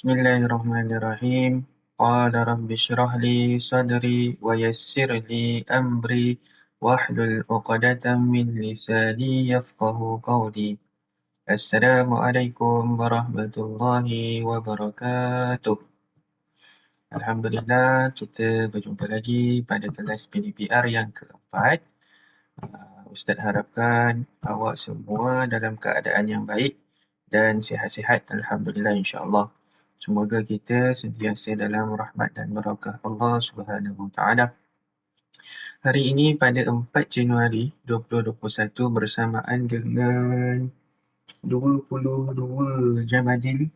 Bismillahirrahmanirrahim. Qala rabbi shrah li sadri wa yassir li amri wahlul 'uqdatam min lisani yafqahu qawli. Assalamualaikum warahmatullahi wabarakatuh. Alhamdulillah, kita berjumpa lagi pada kelas PDPR yang keempat. Ustaz harapkan awak semua dalam keadaan yang baik dan sihat-sihat, alhamdulillah, insya-Allah. Semoga kita sentiasa dalam rahmat dan barakah Allah Subhanahu Wa Taala. Hari ini pada 4 Januari 2021 bersamaan dengan 22 Jamadil.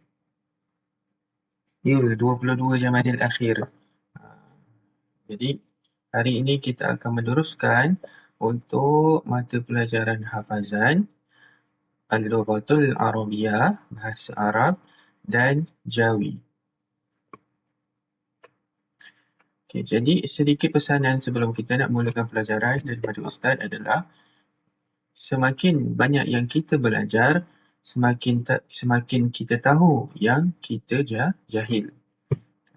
Ya, 22 Jamadil akhir. Jadi hari ini kita akan meneruskan untuk mata pelajaran hafazan Al-Lughatul Arabiyah, bahasa Arab dan Jawi. Okay, jadi sedikit pesanan sebelum kita nak mulakan pelajaran daripada Ustaz adalah semakin banyak yang kita belajar, semakin kita tahu yang kita jahil.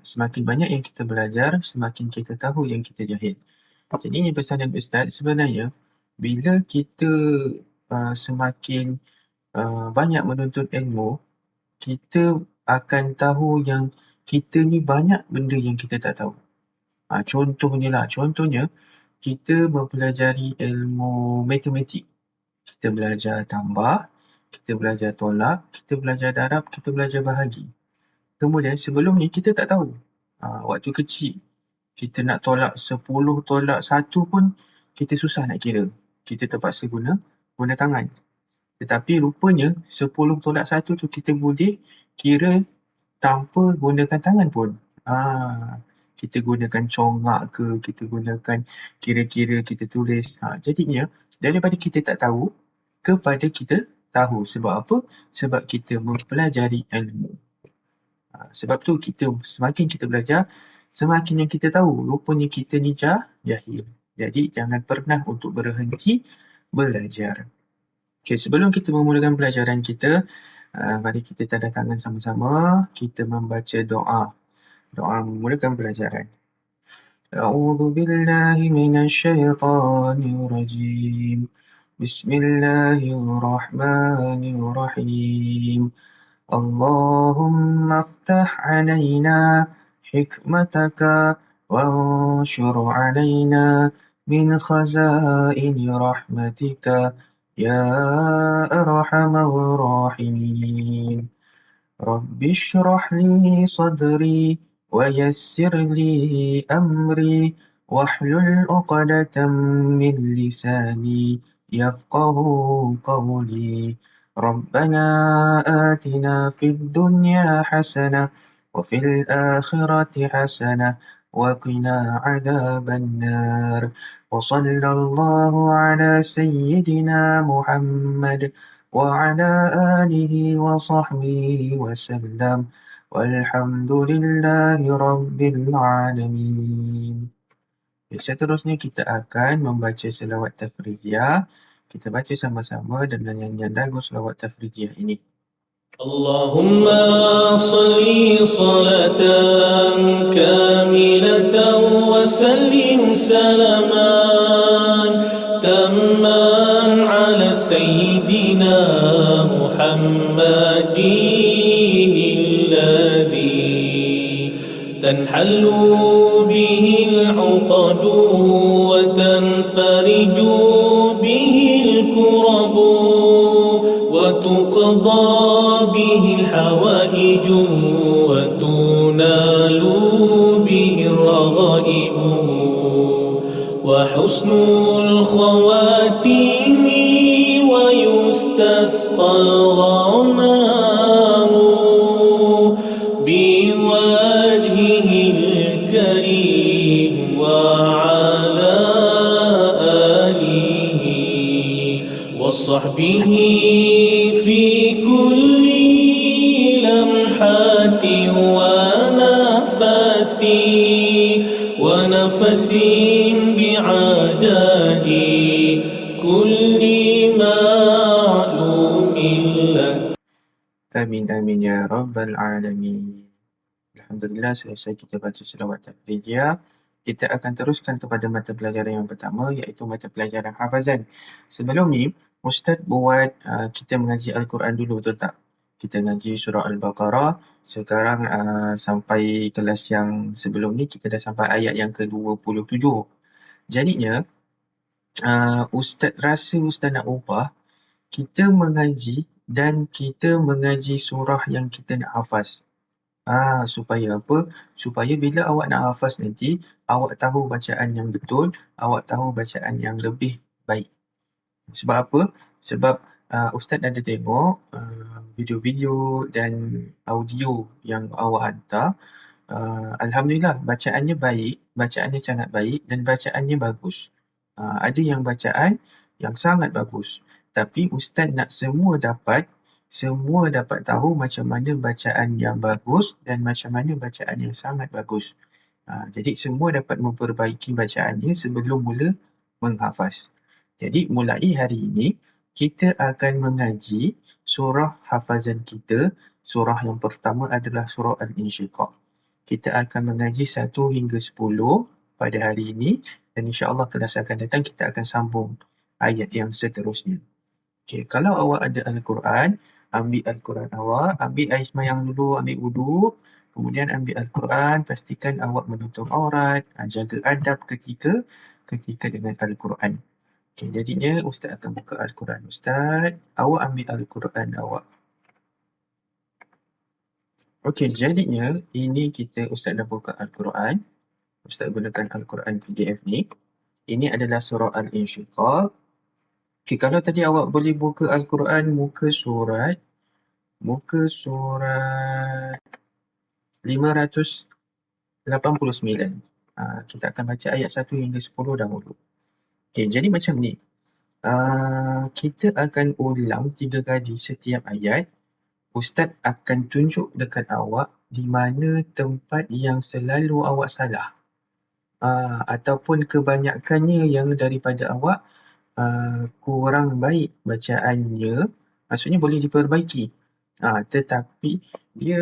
Semakin banyak yang kita belajar, semakin kita tahu yang kita jahil. Jadi ini pesanan Ustaz, sebenarnya bila kita semakin banyak menuntut ilmu, kita akan tahu yang kita ni banyak benda yang kita tak tahu. Contohnya kita mempelajari ilmu matematik. Kita belajar tambah, kita belajar tolak, kita belajar darab, kita belajar bahagi. Kemudian sebelum ni kita tak tahu. Waktu kecil, kita nak tolak 10 tolak 1 pun kita susah nak kira. Kita terpaksa guna tangan. Tetapi rupanya 10 tolak 1 tu kita boleh kira tanpa gunakan tangan pun. Kita gunakan congak ke, kita gunakan kira-kira, kita tulis. Jadinya daripada kita tak tahu kepada kita tahu. Sebab apa? Sebab kita mempelajari ilmu. Sebab tu semakin kita belajar, semakin yang kita tahu. Rupanya kita ni jahil. Jadi jangan pernah untuk berhenti belajar. Okay, sebelum kita memulakan pelajaran kita, mari kita tanda tangan sama-sama. Kita membaca doa. Doa memulakan pelajaran. A'udzu billahi minasyaitonir rajim. Bismillahirrahmanirrahim. Allahumma aftah 'alaina hikmataka wanshur 'alaina min khazaini rahmatika ya arhamar rahimin. Rabbi shrah li sadri wa yassir li amri wahlul 'uqdatam min lisani yafqahu qawli. Rabbana atina fid dunya hasanah wa fil akhirati hasanah wa qina adzaban nar. Wa sallallahu ala sayyidina Muhammad wa ala alihi wa sahbihi wa sallam. Walhamdulillahi rabbil alamin. Seterusnya kita akan membaca selawat tafriziyah. Kita baca sama-sama dengan nyanyian lagu selawat tafriziyah ini. Allahumma salli salatan kamilatan wa sallim salaman tamman ala sayyidina Muhammadin alladhi tanhallu bihi al-'uqadu wa tanfariju bihi al-kurabu wa tuqda bihi al-hawa'ij wa tunalu bihi al-raghaib wa husnul khawatim wa yustasqa al-ghamam وصحبه في كل لمحة ونفس بعدد كل معلوم لك. Amin amin ya rabbal alamin. Alhamdulillah, selesai kita baca selawat tahrijiyah. Kita akan teruskan kepada mata pelajaran yang pertama, iaitu mata pelajaran hafazan. Sebelum ni, Ustaz buat kita mengaji Al-Quran dulu, betul tak? Kita mengaji surah Al-Baqarah. Sekarang sampai kelas yang sebelum ni, kita dah sampai ayat yang ke-27. Jadinya, Ustaz rasa Ustaz nak ubah, kita mengaji dan kita mengaji surah yang kita nak hafaz. Supaya apa? Supaya bila awak nak hafaz nanti, awak tahu bacaan yang betul, awak tahu bacaan yang lebih baik. Sebab apa? Sebab Ustaz ada tengok video-video dan audio yang awak hantar. Alhamdulillah, bacaannya baik, bacaannya sangat baik dan bacaannya bagus. Ada yang bacaan yang sangat bagus. Tapi Ustaz nak semua dapat tahu macam mana bacaan yang bagus dan macam mana bacaan yang sangat bagus. Jadi semua dapat memperbaiki bacaannya sebelum mula menghafaz. Jadi mulai hari ini, kita akan mengaji surah hafazan kita. Surah yang pertama adalah surah Al-Insyiqaq. Kita akan mengaji 1 hingga 10 pada hari ini dan insya-Allah kelas akan datang kita akan sambung ayat yang seterusnya. Okey, kalau awak ada Al-Quran, ambil Al-Quran awak, ambil air semayang dulu, ambil wudu, kemudian ambil Al-Quran, pastikan awak menutup aurat, jaga adab ketika dengan Al-Quran. Okey, jadinya Ustaz akan buka Al-Quran Ustaz. Awak ambil Al-Quran awak. Okey, jadinya ini kita Ustaz dah buka Al-Quran. Ustaz gunakan Al-Quran PDF ni. Ini adalah surah Al-Insyiqaq. Okey, kalau tadi awak boleh buka Al-Quran muka surat 589. Kita akan baca ayat 1 hingga 10 dahulu. Okey, jadi macam ni. Kita akan ulang 3 kali setiap ayat. Ustaz akan tunjuk dekat awak di mana tempat yang selalu awak salah. Ataupun kebanyakannya yang daripada awak kurang baik bacaannya, maksudnya boleh diperbaiki. Tetapi dia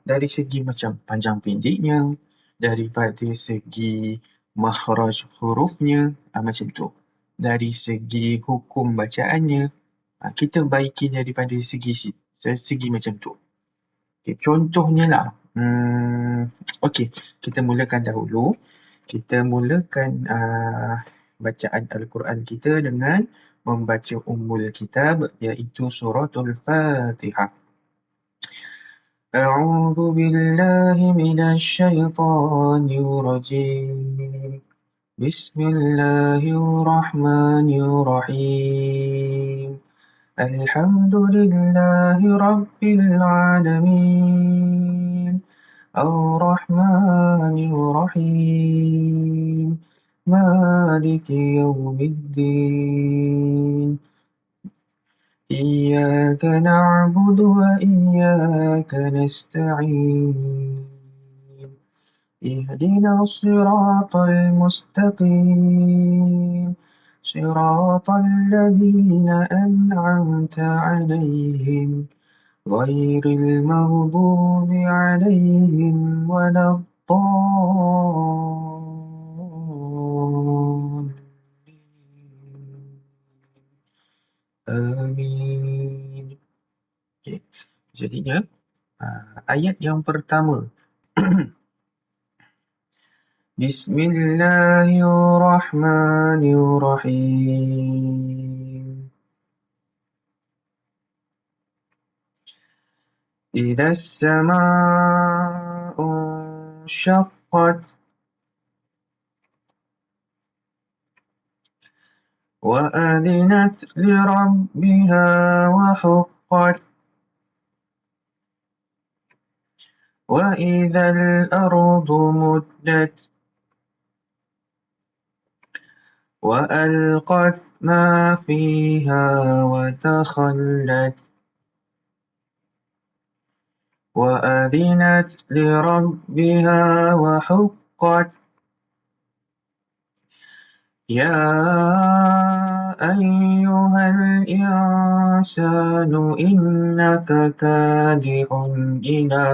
dari segi macam panjang pendeknya, daripada segi makhraj hurufnya, macam tu. Dari segi hukum bacaannya, kita baiki daripada segi macam tu. Okay, contohnya lah. Okey, kita mulakan dahulu. Kita mulakan bacaan Al-Quran kita dengan membaca Ummul Kitab, iaitu Suratul Fatihah. A'udzu billahi minasy syaithanir rajim. Bismillahirrahmanirrahim. Alhamdulillahi rabbil alamin. Ar-Rahmanir-Rahim. Maliki yawmiddin. Iyyaka na'budu wa iyyaka nasta'in. Ihdinas siratal mustaqim. Siratal ladzina an'amta 'alaihim. غير المغضوب عليهم ولا الضالين. Amin. Okay. Jadinya ayat yang pertama. Bismillahirrahmanirrahim. إذا السماء انشقت وأذنت لربها وحقت وإذا الأرض مدت وألقت ما فيها وتخلت وأذنت لربها وحقت يا أيها الإنسان إنك كادح إلى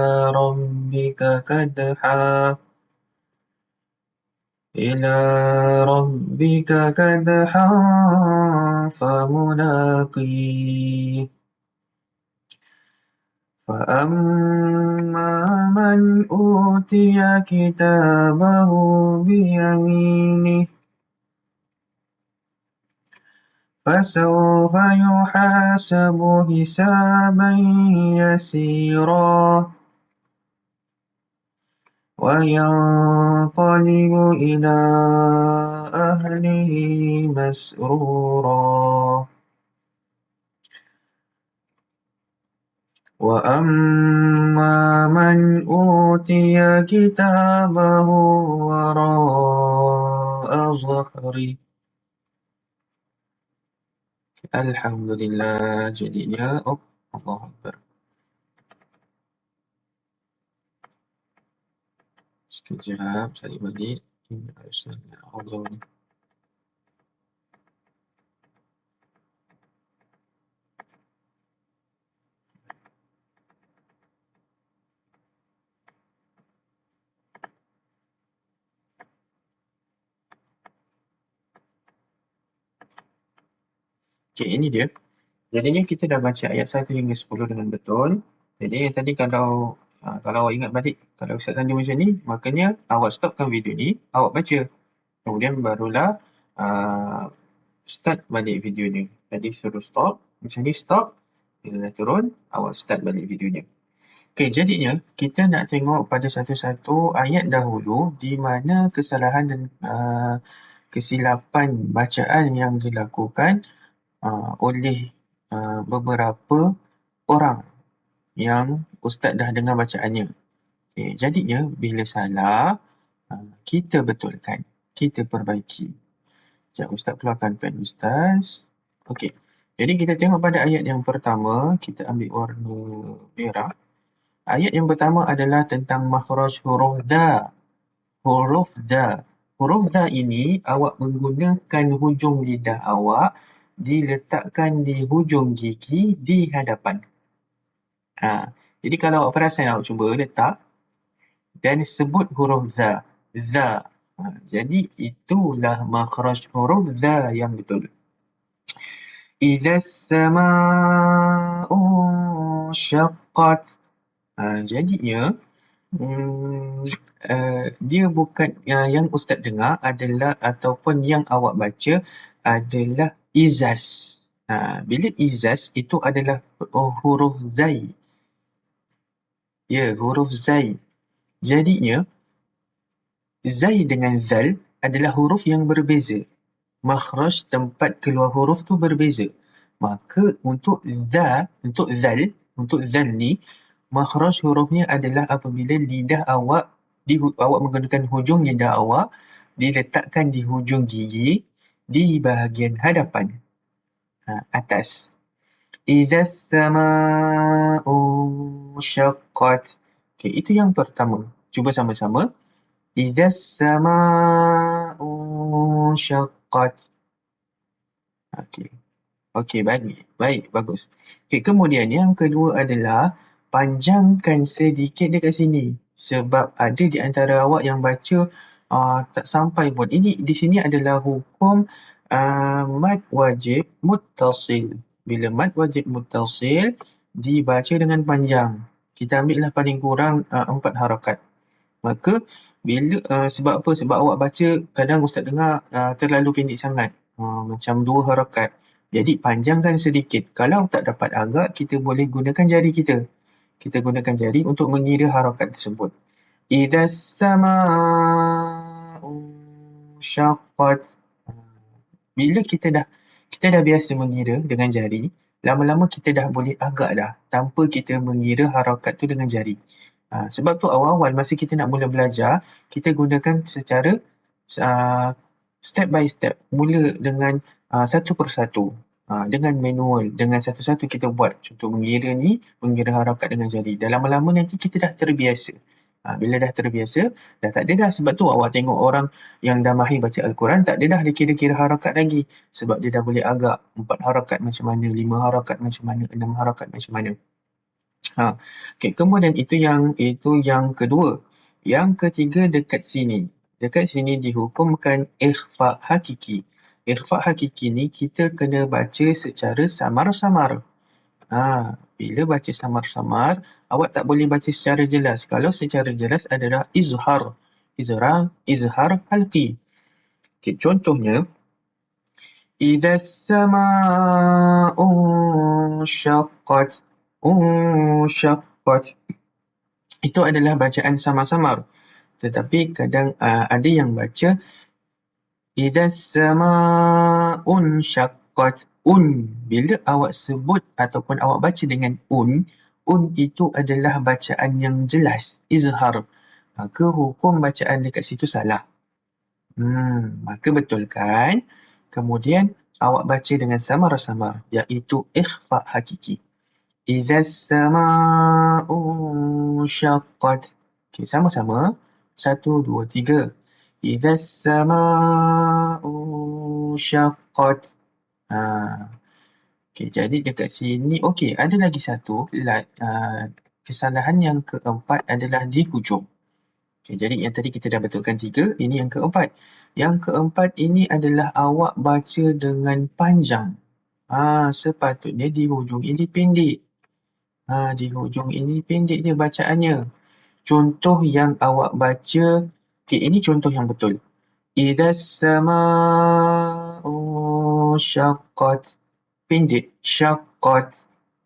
ربك كدحا فملاقيه فأما من أوتي كتابه بيمينه فسوف يحاسب حسابا يسيرا وينقلب إلى أهله مسرورا وأما من أوتي كتابه وراء ظهره Alhamdulillah, jadinya Allah Akbar. Sekejap, saya balik. Ini harus Allah ni. Okey, ini dia. Jadinya kita dah baca ayat 1 hingga 10 dengan betul. Jadi yang tadi kalau awak ingat balik, kalau Ustaz tanya macam ni, makanya awak stopkan video ni, awak baca. Kemudian barulah start balik video ni. Tadi suruh stop, macam ni stop. Bila dah turun, awak start balik videonya. Okey, jadinya kita nak tengok pada satu-satu ayat dahulu di mana kesalahan dan kesilapan bacaan yang dilakukan oleh beberapa orang yang Ustaz dah dengar bacaannya. Okay, jadinya bila salah, kita betulkan, kita perbaiki. Sekejap, Ustaz keluarkan pen Ustaz. Okey, jadi kita tengok pada ayat yang pertama, kita ambil warna merah. Ayat yang pertama adalah tentang makhraj huruf dha. Huruf dha. Huruf dha ini awak menggunakan hujung lidah awak diletakkan di hujung gigi di hadapan. Jadi kalau awak perasan, awak cuba letak dan sebut huruf dha. Dha. Jadi itulah makhraj huruf dha yang betul. Idza as-samaa'u syaqqat. Jadinya dia bukan yang Ustaz dengar adalah ataupun yang awak baca adalah izaz. Bila izaz itu adalah huruf zai. Ya, huruf zai. Jadinya zai dengan zal adalah huruf yang berbeza. Makhraj tempat keluar huruf tu berbeza. Maka untuk zal ni, makhraj hurufnya adalah apabila lidah awak menggunakan hujung lidah awak diletakkan di hujung gigi di bahagian hadapan, atas. Idza as-samaa'u syaqqat. Okey, itu yang pertama. Cuba sama-sama. Idza as-samaa'u syaqqat. Okey, baik, bagus. Okey, kemudian yang kedua adalah panjangkan sedikit dekat sini. Sebab ada di antara awak yang baca tak sampai pun. Ini di sini adalah hukum mad wajib muttasil. Bila mad wajib muttasil dibaca dengan panjang. Kita ambillah paling kurang 4 harakat. Maka bila sebab apa? Sebab awak baca kadang Ustaz dengar terlalu pendek sangat. Macam 2 harakat. Jadi panjangkan sedikit. Kalau tak dapat agak, kita boleh gunakan jari kita. Kita gunakan jari untuk mengira harakat tersebut. Idza as-samaa'u syaqqat. Bila kita dah biasa mengira dengan jari, lama-lama kita dah boleh agak dah tanpa kita mengira harakat tu dengan jari. Sebab tu awal-awal masa kita nak mula belajar, kita gunakan secara step by step, mula dengan satu persatu, dengan manual, dengan satu-satu kita buat. Contoh mengira harakat dengan jari. Dah lama-lama nanti kita dah terbiasa. Bila dah terbiasa, dah tak ada dah. Sebab tu awak tengok orang yang dah mahir baca Al-Quran, tak ada dah dia kira-kira harakat lagi. Sebab dia dah boleh agak 4 harakat macam mana, 5 harakat macam mana, 6 harakat macam mana. Okay, kemudian itu yang kedua. Yang ketiga dekat sini. Dekat sini dihukumkan ikhfa hakiki. Ikhfa hakiki ni kita kena baca secara samar-samar. Bila baca samar-samar, awak tak boleh baca secara jelas. Kalau secara jelas adalah izhar. Izhar halqi. Okay, contohnya, إذا السماء انشقت انشقت itu adalah bacaan samar-samar. Tetapi kadang ada yang baca إذا السماء انشقت bila awak sebut ataupun awak baca dengan itu adalah bacaan yang jelas, izhar. Maka hukum bacaan dekat situ salah. Maka betulkan. Kemudian awak baca dengan samar-samar, iaitu ikhfa hakiki. إذا السماء انشقت. Okay, sama-sama. 1, 2, 3. إذا السماء انشقت. Okay, jadi dekat sini, okay, ada lagi satu. Kesalahan yang keempat adalah di hujung. Okay, jadi yang tadi kita dah betulkan 3, ini yang keempat. Yang keempat ini adalah awak baca dengan panjang. Sepatutnya di hujung ini pendek. Di hujung ini pendek je bacaannya. Contoh yang awak baca, okay, ini contoh yang betul. إذا السماء انشقت. Pendek, syaqqat.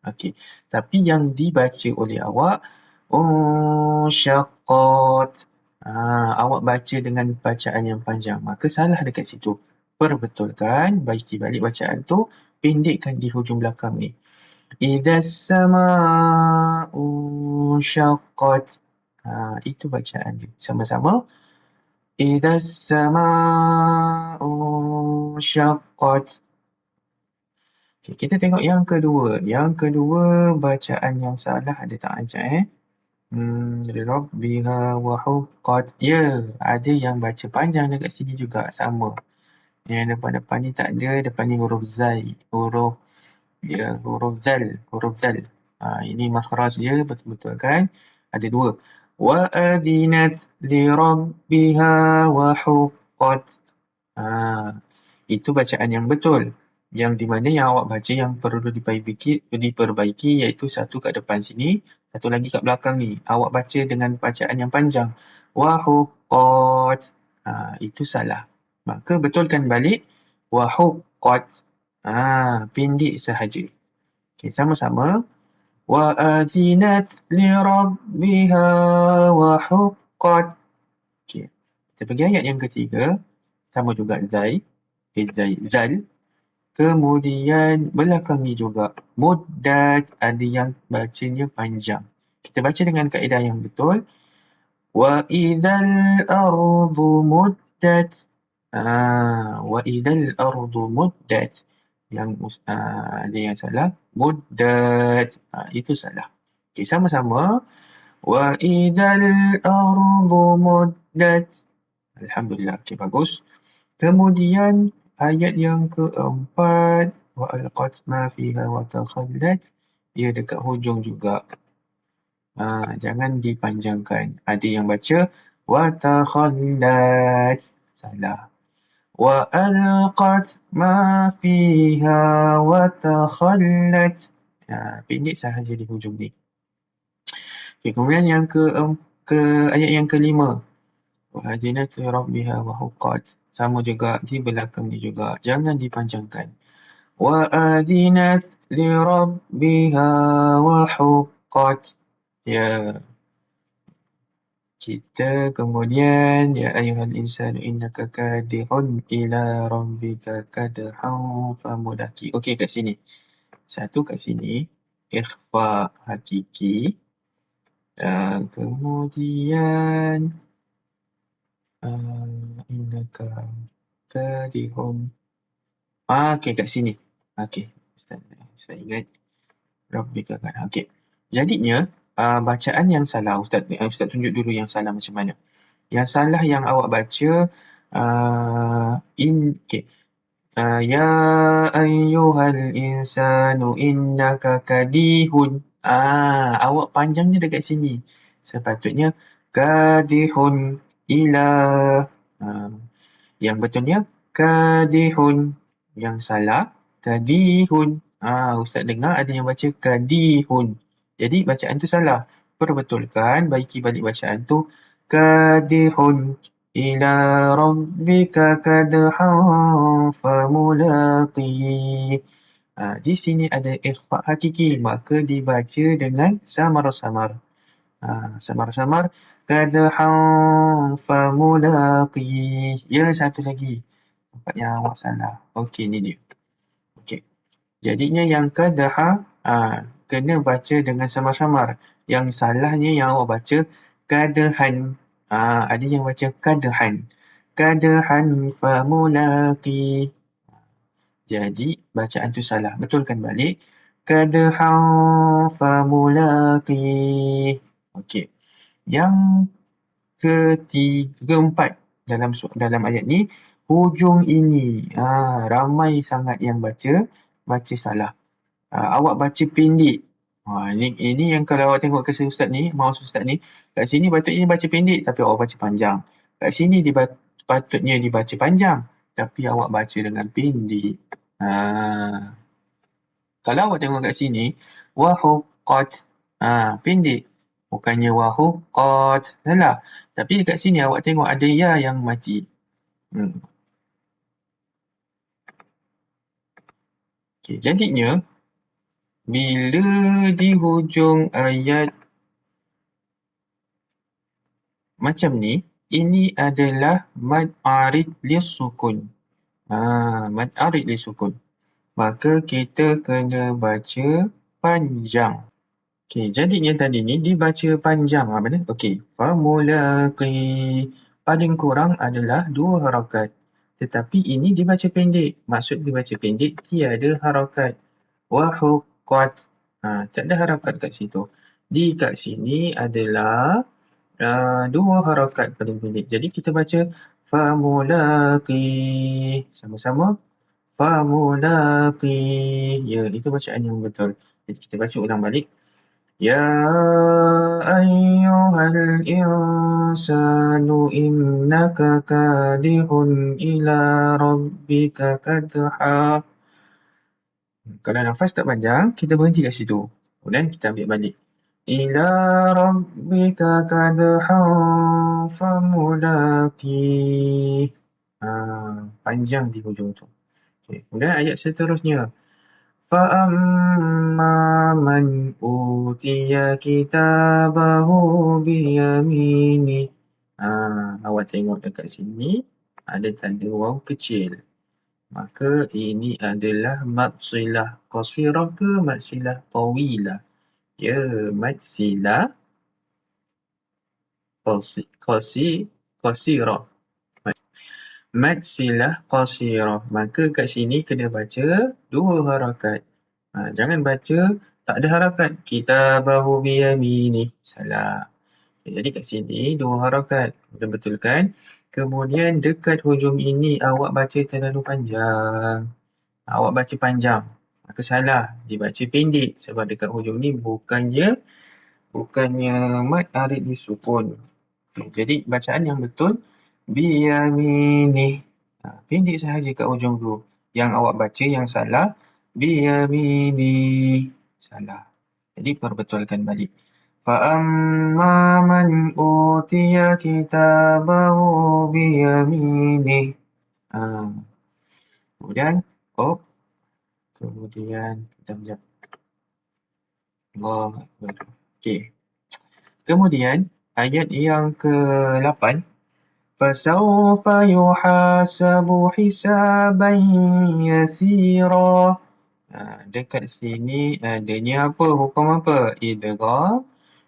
Okay. Tapi yang dibaca oleh awak, syaqqat. Awak baca dengan bacaan yang panjang. Maka salah dekat situ. Perbetulkan, baiki balik bacaan tu, pendekkan di hujung belakang ni. إذا السماء انشقت. Itu bacaan dia. Sama-sama. إذا السماء انشقت. Okay, kita tengok yang kedua. Yang kedua, bacaan yang salah ada tak Ajak? Rabbiha wa huqqat. Ya, ada yang baca panjang dekat sini juga. Sama. Yang depan-depan ni tak ada. Depan ni huruf zai. Huruf zal. Huruf zal. Ini makhraj dia betul-betul kan. Ada 2. Wa adhinat li rabbiha wa huqqat. Itu bacaan yang betul. Yang di mana yang awak baca yang perlu diperbaiki iaitu satu kat depan sini, satu lagi kat belakang ni. Awak baca dengan bacaan yang panjang. Wa huqqat. Itu salah. Maka betulkan balik. Wa huqqat. Pendek sahaja. Okay, sama-sama. Wa adhinat li rabbiha wa huqqat. Okay. Kita pergi ayat yang ketiga. Sama juga Zal. Kemudian belakang ni juga. Muddat. Ada yang bacanya panjang. Kita baca dengan kaedah yang betul. Wa idhal ardu muddat. Wa idhal ardu muddat. Yang ada yang salah. Muddat. Itu salah. Okay, sama-sama. Wa idhal ardu muddat. Alhamdulillah. Okay, bagus. Kemudian ayat yang keempat. Wa alqat ma fiha wa takhallat. Ia dekat hujung juga. Jangan dipanjangkan. Ada yang baca wa takhallat. Salah. Wa alqat ma fiha wa takhallat. Pendek sahaja di hujung ni. Okay, kemudian yang ayat yang kelima. Wa adhinat li rabbiha wa huqqat. Sama juga di belakang ni juga. Jangan dipanjangkan. Wa adhinat li rabbiha wa huqqat. Ya. Kita kemudian ya ayyuhal insanu innaka kadihun ila rabbika kadhan famulaki. Okey, kat sini. Satu kat sini. Ikhfa hakiki. Dan kemudian innaka kadihun. Okey, kat sini. Okey, Ustaz, saya ingat rabbika kan. Okey. Jadinya, bacaan yang salah, Ustaz tunjuk dulu yang salah macam mana. Yang salah yang awak baca, okey. Ya ayyuhal insanu innaka kadihun. Awak panjangnya dekat sini. Sepatutnya kadihun ila. Ah, yang betulnya kadihun. Yang salah kadihun. Ustaz dengar ada yang baca kadihun. Jadi bacaan tu salah. Perbetulkan, baiki balik bacaan tu kadihun ila rabbika kadhan famulaqih. Di sini ada ikhfa hakiki, maka dibaca dengan samar-samar. Samar-samar kadhan famulaqih. Ya, satu lagi. Nampaknya awak salah. Okey, ni dia. Okey. Jadinya yang kadha kena baca dengan samar-samar. Yang salahnya yang awak baca kadhan. Ada yang baca kadhan. Kadhan famulaqih. Jadi bacaan tu salah. Betulkan balik. Kadhan famulaqih. Okey. Yang keempat dalam ayat ni, hujung ini. Ramai sangat yang baca salah. Awak baca pendek. Ini yang kalau awak tengok kesan Ustaz ni, mouse Ustaz ni, kat sini patutnya baca pendek tapi awak baca panjang. Kat sini patutnya dibaca panjang tapi awak baca dengan pendek. Kalau awak tengok kat sini, wahuqqat. Pendek. Bukannya wahuqqat. Salah. Tapi kat sini awak tengok ada ya yang mati. Okay, jadinya, bila di hujung ayat macam ni, ini adalah mad arid lisukun. Mad arid lisukun. Maka kita kena baca panjang. Okey, jadinya tadi ni dibaca panjang. Mana? Okey, famulaqi. Paling kurang adalah 2 harakat. Tetapi ini dibaca pendek. Maksud dibaca pendek, tiada harakat. Wahuqqat. Tak ada harakat kat situ. Kat sini adalah 2 harakat paling pendek. Jadi kita baca famulaqi. Sama-sama. Famulaqi. Ya, itu bacaan yang betul. Jadi kita baca ulang balik. Ya ayyuhal insanu innaka kadihun ila rabbika kadha. Kalau nafas tak panjang, kita berhenti kat situ. Kemudian kita ambil balik. Ila rabbika kadhan famulaqih. Panjang di hujung tu. Okay. Kemudian ayat seterusnya. فَأَمَّا مَنْ أُوتِيَ كِتَابَهُ بِيَمِينِهِ. Awak tengok dekat sini ada tanda waw kecil. Maka ini adalah mad silah qasirah ke mad silah tawilah? Ya, mad silah qasirah. Mad silah qasirah. Maka kat sini kena baca 2 harakat. Jangan baca tak ada harakat. Kitabahu biyaminih. Salah. Jadi kat sini 2 harakat. Kita betulkan. Kemudian dekat hujung ini awak baca terlalu panjang. Awak baca panjang. Maka salah. Dibaca pendek. Sebab dekat hujung ni bukannya mad arid disukun. Jadi bacaan yang betul biyaminih. Pendek sahaja kat hujung tu. Yang awak baca yang salah biyaminih. Salah. Jadi perbetulkan balik. فَأَمَّا مَنْ أُوتِيَ كِتَابَهُ بِيَمِينِهِ. Kemudian kita sekejap. Okey. Kemudian ayat yang ke-8, فَسَوْفَ يُحَاسَبُ حِسَابًا يَسِيرًا. Dekat sini adanya apa? Hukum apa? Idgham.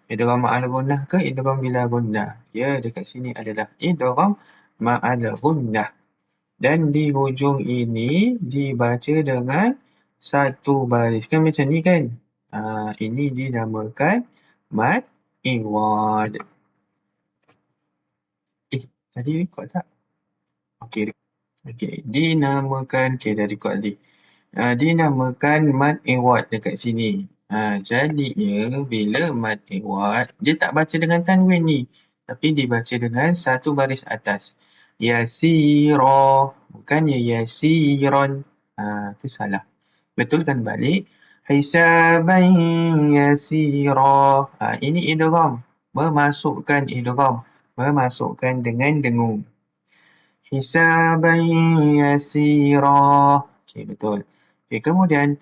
Idgham ma'al gunnah ke idgham bila gunnah? Ya, dekat sini adalah idgham ma'al gunnah. Dan di hujung ini dibaca dengan satu baris. Kan macam ni kan? Ini dinamakan mad iwad. Tadi record tak? Okey. Okey. Dinamakan, dah record tadi. Dinamakan mad iwad dekat sini. Jadinya bila mad iwad, dia tak baca dengan tanwin ni. Tapi dibaca dengan satu baris atas. Yasira. Bukannya yasiron. Itu salah. Betulkan balik. Hisaban yasira. Ini idgham. Memasukkan idgham. Memasukkan dengan dengung. Hisaban yasira. Okey, betul. Okey, kemudian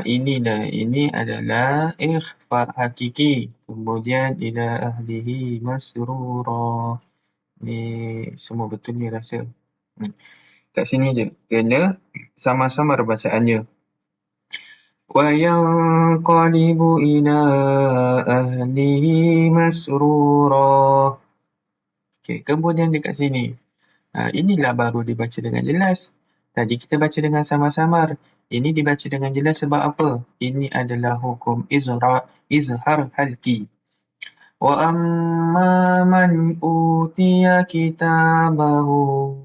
ini adalah ikhfa hakiki. Kemudian ila ahlihi masrura. Ni semua betul ni rasa. Kat sini je. Kena sama-sama bacaannya. Wa yanqalibu ila ahlihi masrura. Okey, kemudian dekat sini. Inilah baru dibaca dengan jelas. Tadi kita baca dengan samar-samar. Ini dibaca dengan jelas sebab apa? Ini adalah hukum izhar halki. Wa amma man utiya kitabahu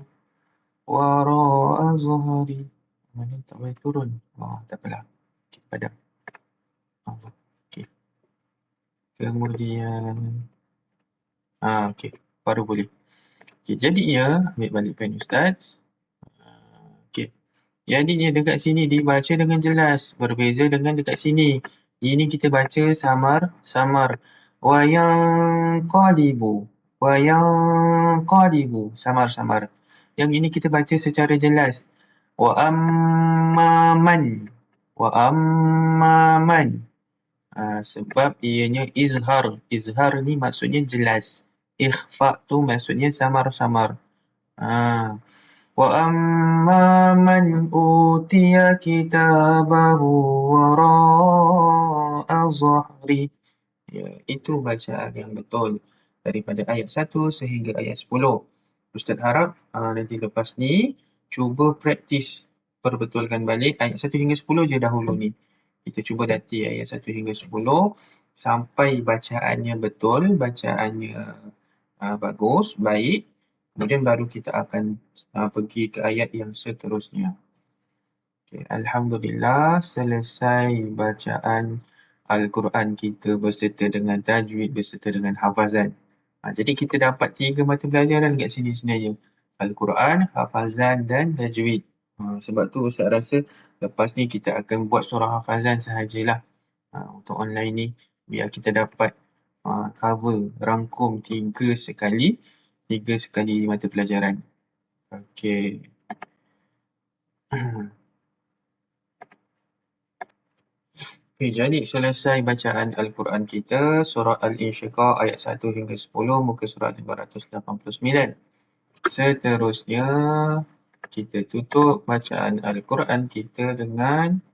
wara'a zuhri. Mana tak boleh turun. Tak apalah. Okay, padam. Okay. Kemudian okey, baru boleh. Okey, jadinya ambil balik pen Ustaz. Okey. Jadinya dekat sini dibaca dengan jelas, berbeza dengan dekat sini. Ini kita baca samar-samar. Wa yanqalibu. Wa yanqalibu. Samar-samar. Yang ini kita baca secara jelas. Wa amman. Wa amman. Sebab ianya izhar. Izhar ni maksudnya jelas. Ikhfa tu maksudnya samar-samar. Wa amma man utiya kitabahu wara'a zahri. Ya, itu bacaan yang betul daripada ayat 1 sehingga ayat 10. Ustaz harap nanti lepas ni cuba praktis perbetulkan balik ayat 1 hingga 10 je dahulu ni. Kita cuba latih ayat 1 hingga 10 sampai bacaannya betul, bacaannya bagus, baik. Kemudian baru kita akan pergi ke ayat yang seterusnya. Okay, Alhamdulillah, selesai bacaan Al-Quran kita beserta dengan tajwid, beserta dengan hafazan. Jadi kita dapat 3 mata pelajaran kat sini sebenarnya. Al-Quran, hafazan dan tajwid. Sebab tu Ustaz rasa lepas ni kita akan buat surah hafazan sahajalah untuk online ni. Biar kita dapat cover, rangkum 3 sekali mata pelajaran. Okey. Okay, jadi selesai bacaan Al-Quran kita, surah Al-Insyiqaq ayat 1 hingga 10, muka surat 589. Seterusnya, kita tutup bacaan Al-Quran kita dengan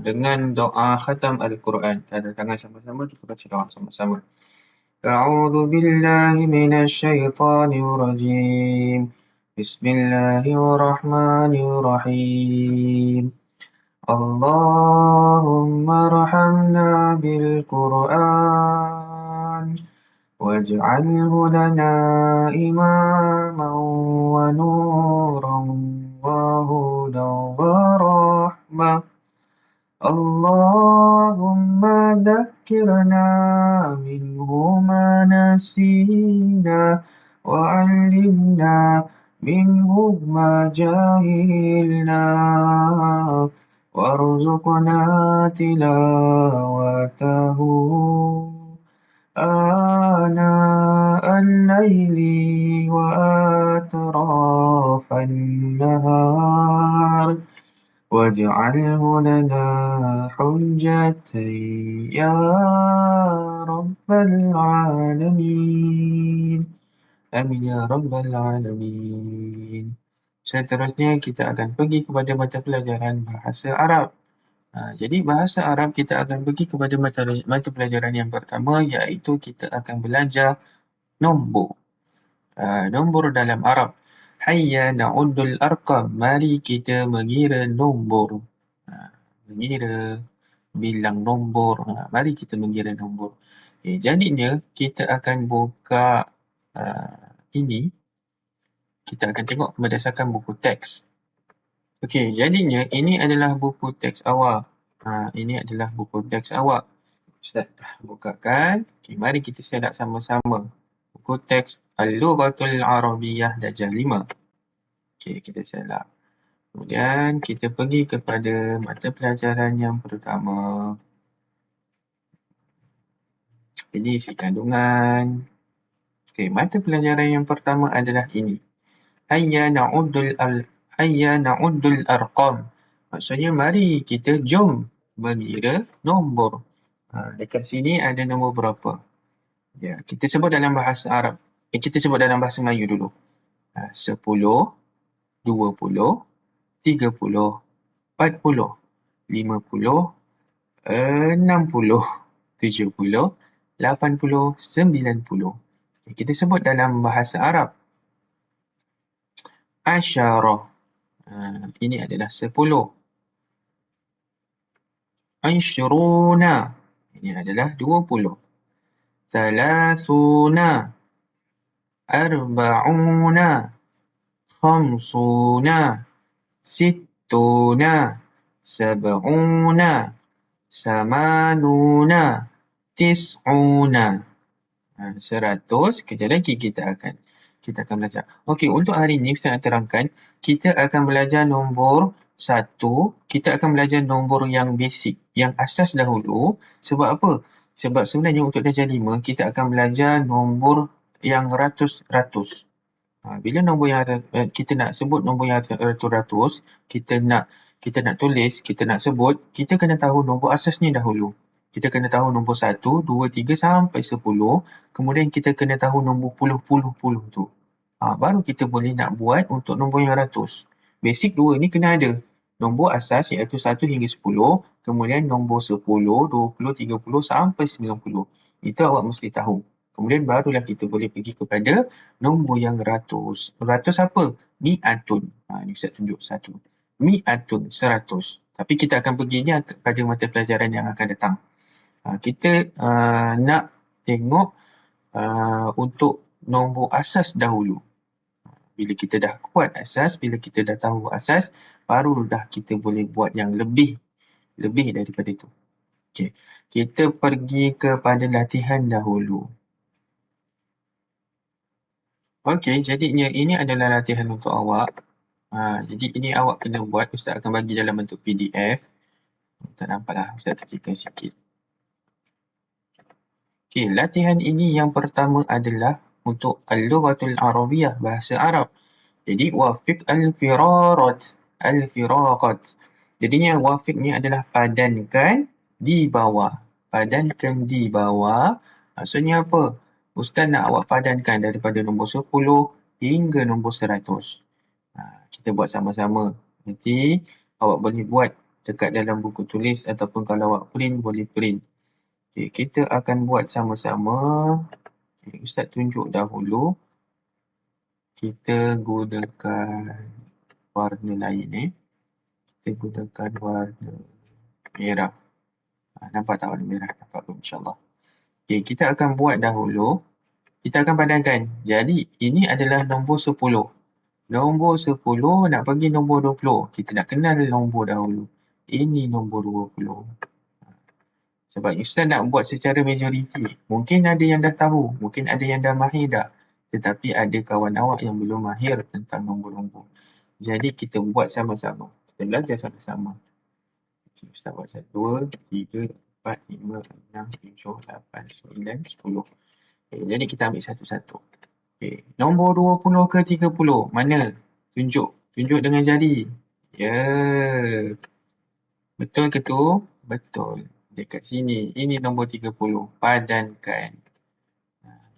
dengan doa khatam Al-Quran. Tanda tangan sama-sama, kita baca doa sama-sama. A'udzu billahi minasy syaithanir rajim. Bismillahirrahmanirrahim. Allahumma arhamna bil Qur'an waj'alhu lana imaman wa nuran wa hudan wa rahmah. Allahumma dhakkirna minhu ma nasina wa 'allimna minhu ma jahilna warzuqna tilawatahu ana al-laili wa atrafan nahar waj'alhu lana hujjatan ya rabbal alamin. Amin ya rabbal alamin. Seterusnya kita akan pergi kepada mata pelajaran bahasa Arab. Jadi bahasa Arab kita akan pergi kepada mata pelajaran yang pertama, iaitu kita akan belajar nombor. Nombor dalam Arab. Hayya na'uddul arqam. Mari kita mengira nombor. Mengira, bilang nombor. Mari kita mengira nombor. Okay, jadinya kita akan buka ini. Kita akan tengok berdasarkan buku teks. Okey, jadinya ini adalah buku teks awak. Ini adalah buku teks awak. Ustaz dah bukakan. Okey, mari kita siap sama-sama. Buku teks Al-Lughatul Arabiyyah darjah 5. Okey, kita siap. Kemudian kita pergi kepada mata pelajaran yang pertama. Ini isi kandungan. Okey, mata pelajaran yang pertama adalah ini. Hayya na'uddul arqam. Maksudnya mari kita jom mengira nombor. Dekat sini ada nombor berapa? Ya, kita sebut dalam bahasa Arab. Kita sebut dalam bahasa Melayu dulu. 10, 20, 30, 40, 50, 60, 70, 80, 90. Kita sebut dalam bahasa Arab. Asyarah. Ini adalah 10. Ashruna. Ini adalah 20. Thalathuna. Arba'una. Khamsuna. Sittuna. Sab'una. Samanuna. Tis'una. 100. Kejap lagi kita akan belajar. Okey, untuk hari ini saya nak terangkan, kita akan belajar nombor 1. Kita akan belajar nombor yang basic, yang asas dahulu. Sebab apa? Sebab sebenarnya untuk darjah 5, kita akan belajar nombor yang ratus-ratus. Bila nombor yang kita nak sebut nombor yang ratus-ratus, kita nak tulis, kita nak sebut, kita kena tahu nombor asasnya dahulu. Kita kena tahu nombor 1, 2, 3 sampai 10. Kemudian kita kena tahu nombor puluh tu. Baru kita boleh nak buat untuk nombor yang ratus. Basic 2 ni kena ada. Nombor asas iaitu 1 hingga 10. Kemudian nombor 10, 20, 30 sampai 90. Itu awak mesti tahu. Kemudian barulah kita boleh pergi kepada nombor yang ratus. Ratus apa? Mi'atun. Ni Ustaz tunjuk 1. Mi'atun, 100. Tapi kita akan perginya pada mata pelajaran yang akan datang. Kita nak tengok untuk nombor asas dahulu. Bila kita dah kuat asas, bila kita dah tahu asas, baru dah kita boleh buat yang lebih daripada itu. Okey, kita pergi kepada latihan dahulu. Okey, jadinya ini adalah latihan untuk awak. Jadi ini awak kena buat. Ustaz akan bagi dalam bentuk PDF. Tak nampaklah, Ustaz kecilkan sikit. Okey, latihan ini yang pertama adalah untuk Al-Lughatul Arabiyyah, bahasa Arab. Jadi wafiq al-firaqat. Jadinya wafiq ni adalah padankan di bawah. Padankan di bawah. Maksudnya apa? Ustaz nak awak padankan daripada nombor 10 hingga nombor 100. Kita buat sama-sama. Nanti awak boleh buat dekat dalam buku tulis ataupun kalau awak print, boleh print. Okay, kita akan buat sama-sama. Okay, Ustaz tunjuk dahulu. Kita gunakan warna lain. Kita gunakan warna merah. Nampak tak warna merah? Nampak pun insyaAllah. Okay, kita akan buat dahulu. Kita akan padankan. Jadi, ini adalah nombor 10. Nombor 10 nak bagi nombor 20. Kita nak kenal nombor dahulu. Ini nombor 20. Sebab Ustaz nak buat secara majoriti. Mungkin ada yang dah tahu. Mungkin ada yang dah mahir dah. Tetapi ada kawan awak yang belum mahir tentang nombor-nombor. Jadi kita buat sama-sama. Kita belajar sama-sama. Okay, Ustaz buat 1, 2, 3, 4, 5, 6, 7, 8, 9, 10. Okay, jadi kita ambil satu-satu. Okay. Nombor 20 ke 30? Mana? Tunjuk. Tunjuk dengan jari. Ya. Betul ke tu? Betul. Dekat sini. Ini nombor 30. Padankan.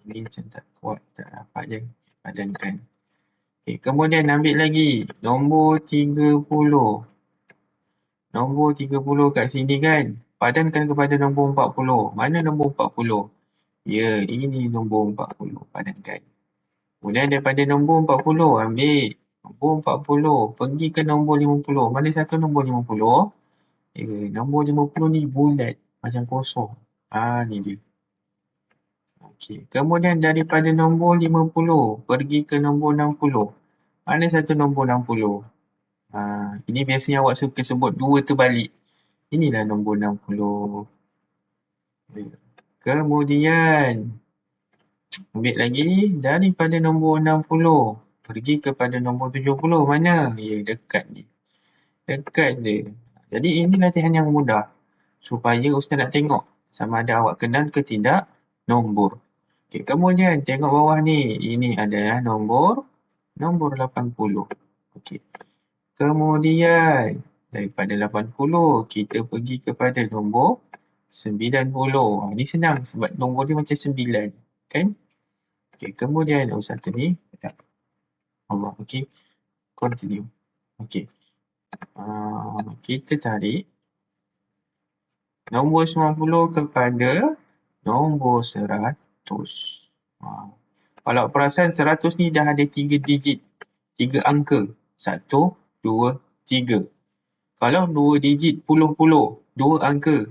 Ini macam tak kuat. Tak dapat je. Padankan. Okay. Kemudian ambil lagi. Nombor 30. Nombor 30 kat sini kan? Padankan kepada nombor 40. Mana nombor 40? Ya, ini nombor 40. Padankan. Kemudian daripada nombor 40, ambil nombor 40, pergi ke nombor 50. Mana satu nombor 50? Nombor 50 ni bulat, macam kosong. Ni dia. Okey. Kemudian daripada nombor 50, pergi ke nombor 60. Mana satu nombor 60? Ini biasanya awak suka sebut 2 terbalik. Inilah nombor 60. Kemudian, ambil lagi daripada nombor 60, pergi kepada nombor 70. Mana? Dekat ni. Dekat je. Jadi ini latihan yang mudah. Supaya Ustaz nak tengok sama ada awak kenal ke tidak nombor. Okey, kemudian tengok bawah ni. Ini adalah nombor 80. Okey. Kemudian daripada 80 kita pergi kepada nombor 90. Ni senang sebab nombor dia macam 9, kan? Okey, kemudian satu ni Allah. Okey. Continue. Okey. Kita tarik nombor 90 kepada nombor 100. Kalau perasan 100 ni dah ada 3 digit, 3 angka. 1, 2, 3. Kalau 2 digit puluh-puluh, 2 angka.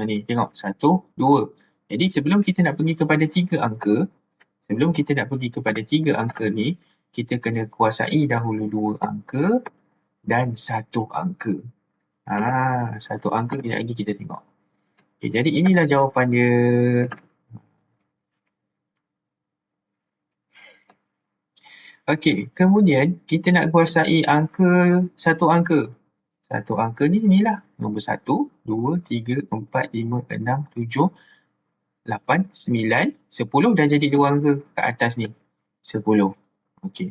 Ni tengok 1, 2. Jadi sebelum kita nak pergi kepada 3 angka, sebelum kita nak pergi kepada 3 angka ni, kita kena kuasai dahulu 2 angka dan 1 angka. 1 angka kejap lagi kita tengok. Okay, jadi inilah jawapan dia. Okey, kemudian kita nak kuasai angka 1 angka. 1 angka ni inilah. Nombor 1, 2, 3, 4, 5, 6, 7, 8, 9, 10 dah jadi 2 angka kat atas ni. 10. Okey.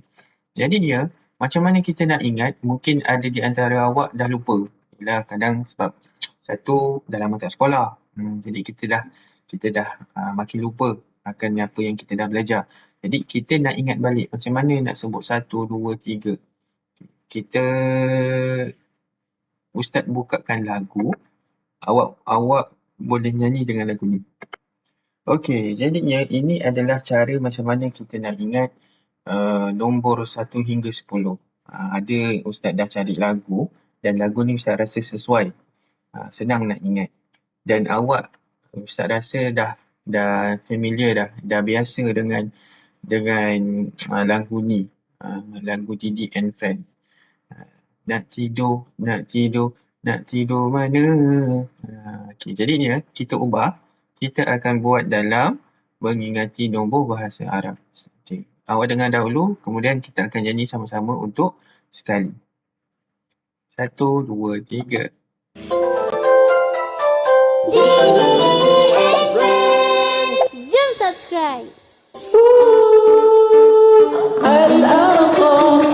Jadi dia, macam mana kita nak ingat, mungkin ada di antara awak dah lupa. Yalah, kadang sebab satu dalam mata sekolah. Jadi kita dah makin lupa akan apa yang kita dah belajar. Jadi kita nak ingat balik macam mana nak sebut 1, 2, 3. Kita Ustaz bukakan lagu. Awak boleh nyanyi dengan lagu ni. Okey, jadinya ini adalah cara macam mana kita nak ingat nombor 1 hingga 10. Ada Ustaz dah cari lagu dan lagu ni Ustaz rasa sesuai. Senang nak ingat. Dan awak Ustaz rasa dah familiar dah biasa dengan lagu ni. Lagu Didi and Friends. Nak tidur mana? Okey, jadinya kita ubah. Kita akan buat dalam mengingati nombor bahasa Arab. Okay. Awak dengar dahulu, kemudian kita akan nyanyi sama-sama untuk sekali. 1, 2, 3. Jom subscribe. Al-Arqam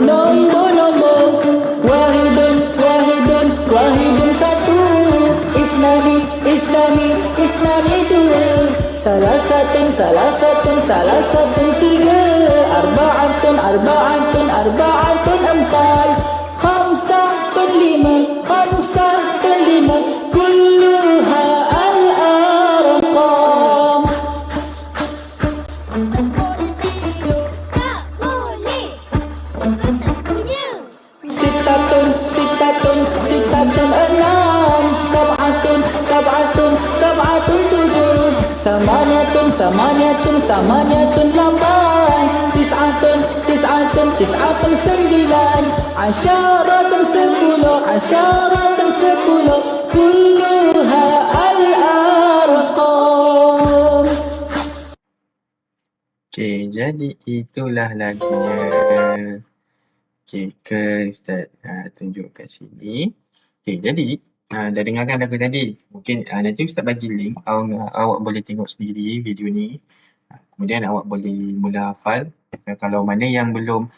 nombor wahidun satu, Islami dua, salah satun tiga, arba'atun empat, khamsatun lima, kulluha al-arqam. Tak boleh. Satu-satunya. Sitatun enam, sab'atun tujuh, samaniyatun lapan, tis'atun sembilan, asyaratun sepuluh, kulluha al-arqam. Okey, jadi itulah lagunya. Okey, Ustaz tunjuk kat sini. Okey, jadi dah dengarkan lagu tadi. Mungkin nanti Ustaz bagi link. Awak boleh tengok sendiri video ni. Kemudian awak boleh mula hafal. Kalau mana yang belum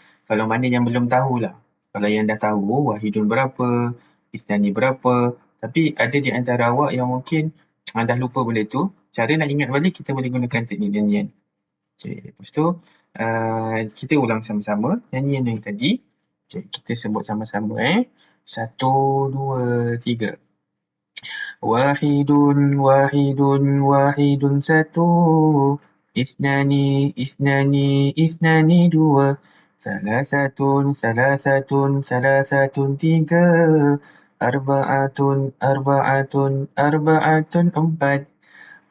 tahulah. Kalau yang dah tahu Wahidun berapa, Isnani berapa. Tapi ada di antara awak yang mungkin dah lupa benda tu. Cara nak ingat balik kita boleh gunakan teknik nyanyian. Okay, lepas tu kita ulang sama-sama nyanyian yang tadi. Okay, kita sebut sama-sama 1, 2, 3. Wahidun satu, Isnani, isnani, isnani dua. Salasatun, salasatun, salasatun tiga. Arba'atun, arba'atun, arba'atun empat.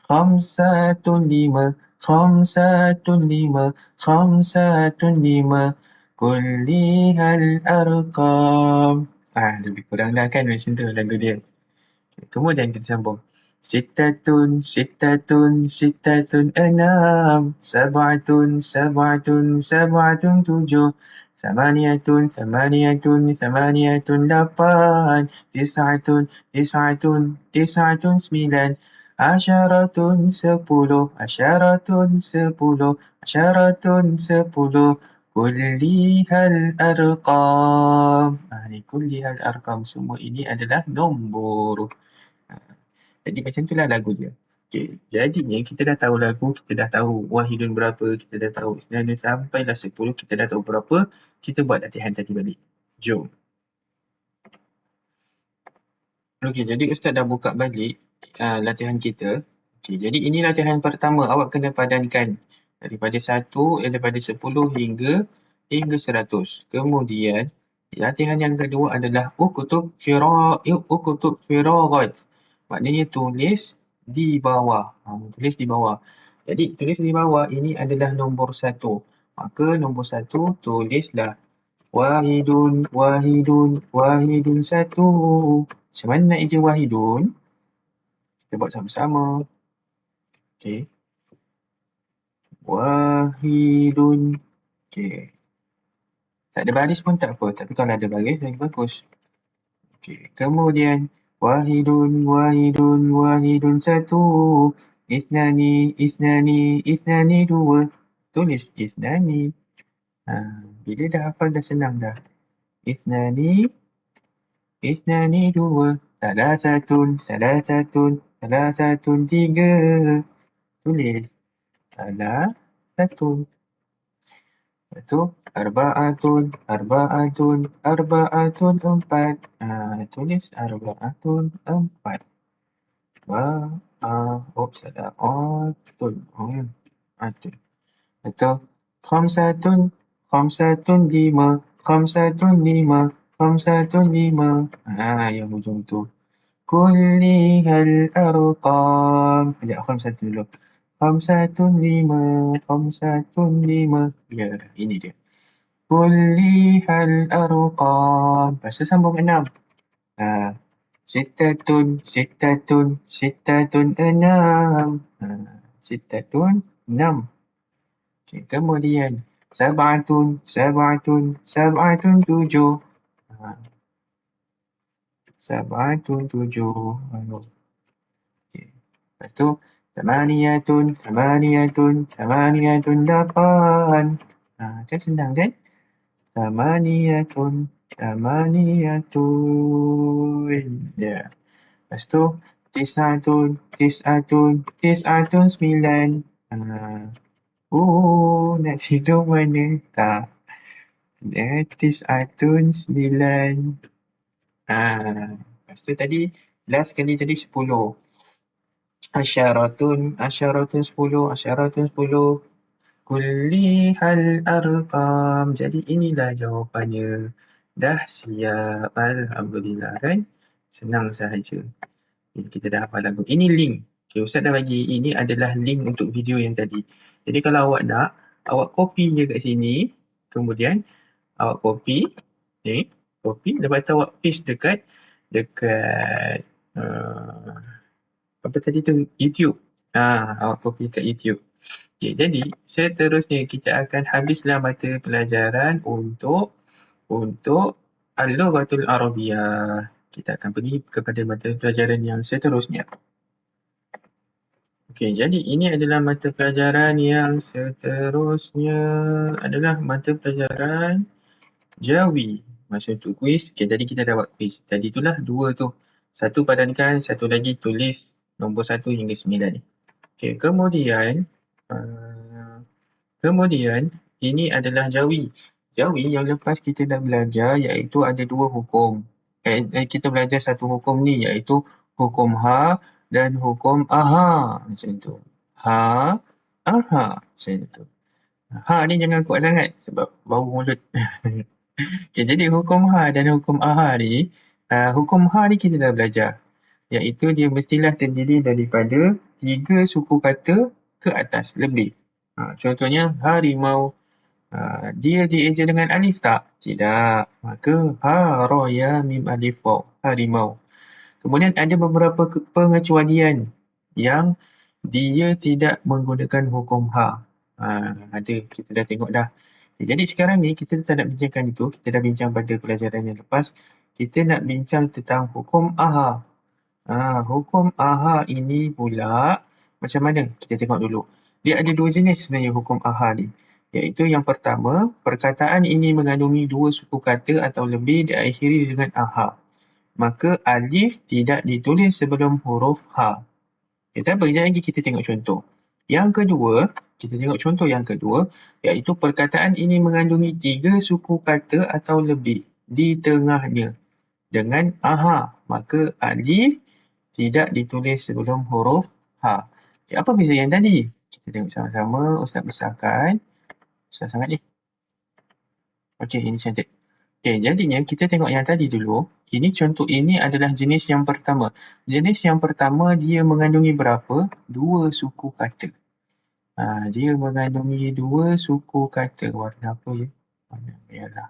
Khamsatun lima, khamsatun lima, khamsatun lima. Kullihal arqam. Lebih kurang dah kan macam tu lagu dia. Kemudian kita sambung. Sittatun, sittatun, sittatun enam. Sab'atun, sab'atun, sab'atun tujuh. Samaniyatun, samaniyatun, samaniyatun lapan. Tis'atun, tis'atun, tis'atun sembilan. Asyaratun sepuluh, asyaratun sepuluh, asyaratun sepuluh. Kullihal arqam. Ni kullihal arqam. Semua ini adalah nombor. Jadi macam itulah lagu dia. Okay. Jadinya kita dah tahu lagu, kita dah tahu Wahidun berapa, kita dah tahu Isnani sampailah 10, kita dah tahu berapa. Kita buat latihan tadi balik. Jom. Okey, jadi Ustaz dah buka balik latihan kita. Okey, jadi ini latihan pertama. Awak kena padankan daripada 10 hingga 100. Kemudian latihan yang kedua adalah ukutub firagat. Maknanya tulis di bawah. Tulis di bawah. Jadi tulis di bawah ini adalah nombor 1. Maka nombor 1 tulislah Wahidun, wahidun, wahidun satu. Macam mana nak eja wahidun? Kita buat sama-sama. Okey. Wahidun. Okey. Tak ada baris pun tak apa. Tapi kalau ada baris, lagi bagus. Okey. Kemudian, wahidun, wahidun, wahidun satu. Isnani, isnani, isnani dua. Tulis isnani. Bila dah hafal dah senang dah. Isnani, isnani dua. Salasatun, salasatun, salasatun tiga. Tulis. Salasatun. Lepas tu, arba'atun, arba'atun, arba'atun empat. Tulis arba'atun empat. Salah. Atun. Atun. Lepas tu, khamsatun, khamsatun lima, khamsatun lima, khamsatun lima. Yang hujung tu. Kullihal arqam. Sekejap, khamsatun dulu. Khamsatun lima, khamsatun lima. Ya, ini dia. Kullihal arqam. Lepas tu sambung 6. Sittatun, sittatun, sittatun enam. Sittatun, 6. Okay, kemudian sab'atun, sab'atun, sab'atun 7. Sab'atun 7. Okay. Lepas tu Tamaniyatun, tamaniyatun, tamaniyatun 8. Kan senang kan? Tamaniyatun, tamaniyatun. Ya. Lepas tu tis'atun, tis'atun, tis'atun 9. Nak tidur mana? Tak. Tis'atun 9. Lepas tu tadi, last kali tadi 10. Asyaratun, asyaratun 10, asyaratun 10. Kullihal arqam. Jadi inilah jawapannya. Dah siap. Alhamdulillah kan? Senang sahaja. Kita dah hafal lagu. Ini link. Okay, Ustaz dah bagi. Ini adalah link untuk video yang tadi. Jadi kalau awak nak, awak copy je kat sini. Kemudian awak copy. Copy. Lepas tu awak paste dekat apa tadi tu? YouTube. Awak copy kat YouTube. Okay, jadi seterusnya kita akan habislah mata pelajaran untuk Al-Lughatul Arabiyah. Kita akan pergi kepada mata pelajaran yang seterusnya. Okey, jadi ini adalah mata pelajaran yang seterusnya adalah mata pelajaran Jawi. Masa untuk kuis, okay, tadi kita dah buat kuis. Tadi itulah 2 tu. Satu padankan, satu lagi tulis nombor 1 hingga 9. Okey, kemudian ini adalah Jawi. Jawi yang lepas kita dah belajar iaitu ada 2 hukum. Kita belajar satu hukum ni iaitu hukum ha dan hukum aha. Macam tu. Ha aha. Macam tu. Ha ni jangan kuat sangat sebab bau mulut. Okay, jadi hukum ha dan hukum aha ni, hukum ha ni kita dah belajar. Iaitu dia mestilah terdiri daripada 3 suku kata ke atas, lebih. Contohnya harimau. Dia dieja dengan alif tak? Tidak. Maka ha, ra, ya, mim, alif, waw. Harimau. Kemudian ada beberapa pengecualian yang dia tidak menggunakan hukum ha. Ada, kita dah tengok dah. Jadi sekarang ni kita tak nak bincangkan itu. Kita dah bincang pada pelajaran yang lepas. Kita nak bincang tentang hukum aha. Hukum aha ini pula macam mana? Kita tengok dulu. Dia ada 2 jenis sebenarnya hukum aha ni. Iaitu yang pertama, perkataan ini mengandungi 2 suku kata atau lebih diakhiri dengan aha. Maka alif tidak ditulis sebelum huruf ha. Tak apa, sekejap lagi kita tengok contoh. Yang kedua, kita tengok contoh yang kedua, iaitu perkataan ini mengandungi 3 suku kata atau lebih di tengahnya dengan aha. Maka alif tidak ditulis sebelum huruf ha. Okay, apa beza yang tadi? Kita tengok sama-sama. Ustaz besarkan. Besar sangat ni. Okey, ini cantik. Okey, jadinya kita tengok yang tadi dulu. Ini contoh ini adalah jenis yang pertama. Jenis yang pertama dia mengandungi berapa? 2 suku kata. Dia mengandungi 2 suku kata. Warna apa ya? Warna merah.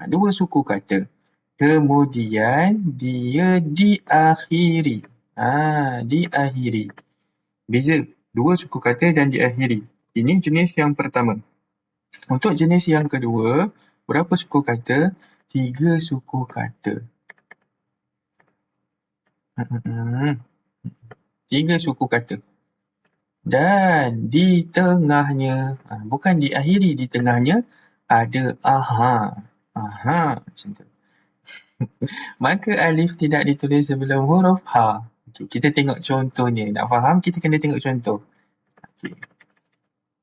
2 suku kata. Kemudian dia diakhiri. Diakhiri. Beza. 2 suku kata dan diakhiri. Ini jenis yang pertama. Untuk jenis yang kedua, berapa suku kata? 3 suku kata. 3 suku kata. Dan di tengahnya, bukan diakhiri, di tengahnya ada aha. Macam tu. Maka alif tidak ditulis sebelum huruf ha. Okay, kita tengok contohnya. Nak faham, kita kena tengok contoh. Okay.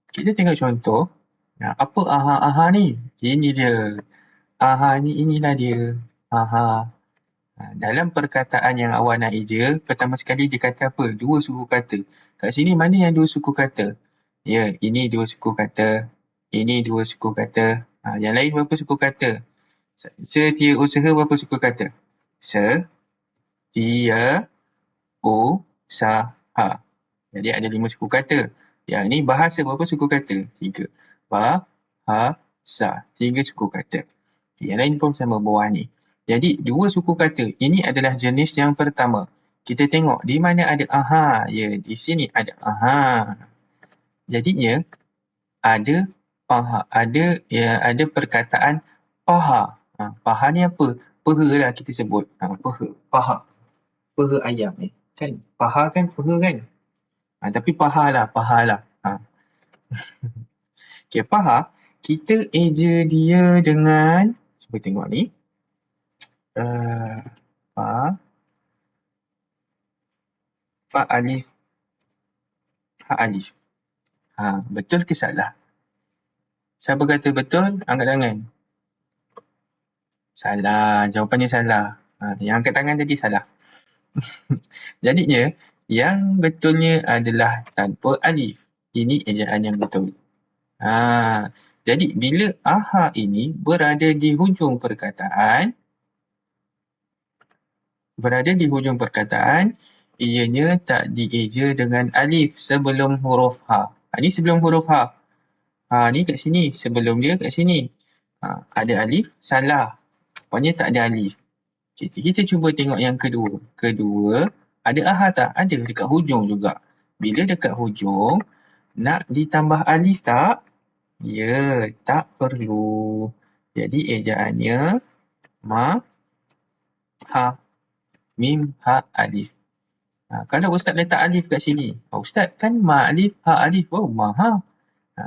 Kita tengok contoh. Apa aha ni? Ini dia. Aha ni, inilah dia. Aha. Dalam perkataan yang awak nak eja, pertama sekali dia kata apa? 2 suku kata. Kat sini mana yang 2 suku kata? Ya, ini 2 suku kata. Ini 2 suku kata. Yang lain berapa suku kata? Setiausaha berapa suku kata? Setiausaha. Jadi ada 5 suku kata. Yang ni bahasa berapa suku kata? 3. Bahasa. 3 suku kata. Yang lain pun sama bawah ni. Jadi 2 suku kata. Ini adalah jenis yang pertama. Kita tengok di mana ada aha. Ya, di sini ada aha. Jadinya ada paha. Ada perkataan paha. Paha ni apa? Peha lah kita sebut. Paha. Peha ayam ni. Kan? Paha kan peha kan? Tapi paha lah. Okay, paha. Kita eja dia dengan, cuba tengok ni. Pa alif. Ha alif. Betul ke salah? Siapa kata betul? Angkat tangan. Salah. Jawapannya salah. Yang angkat tangan tadi salah. Jadinya, yang betulnya adalah tanpa alif. Ini ejaan yang betul. Jadi, bila aha ini berada di hujung perkataan, ianya tak dieja dengan alif sebelum huruf ha. Ini sebelum huruf ha. Ni kat sini. Sebelum dia kat sini. Ada alif, salah. Rupanya tak ada alif. Kita cuba tengok yang kedua. Kedua, ada aha tak? Ada dekat hujung juga. Bila dekat hujung, nak ditambah alif tak? Ya, tak perlu. Jadi ejaannya ma, ha, mim, ha, alif. Kalau Ustaz letak alif kat sini, Ustaz kan ma alif, ha alif, maha.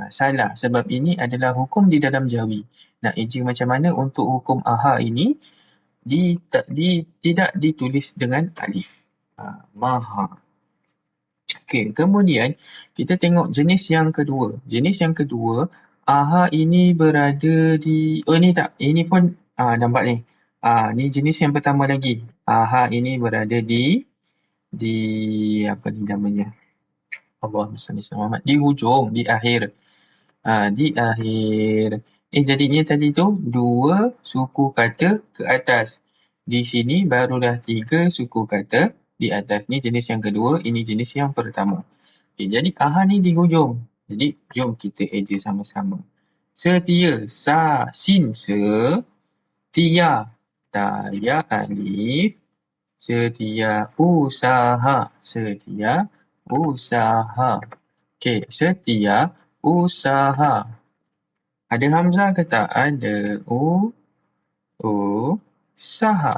Salah, sebab ini adalah hukum di dalam Jawi. Nak eja macam mana untuk hukum aha ini tidak ditulis dengan alif. Maha. Okey, kemudian kita tengok jenis yang kedua. Jenis yang kedua, aha ini berada di, ini tak, ini pun nampak ni. Ni jenis yang pertama lagi. Aha ini berada di apa ni namanya? Allahumma salli ala Muhammad. Di hujung, di akhir. Di akhir. Jadinya tadi tu 2 suku kata ke atas. Di sini barulah 3 suku kata di atas. Ni jenis yang kedua, ini jenis yang pertama. Jadi aha ni di hujung. Jadi jom kita eja sama-sama. Setia, sa, sin, se, tia, ta, ya, alif, setia, usaha, setia, usaha. Okey, setia, usaha. Ada hamzah ke tak? Ada. Usaha.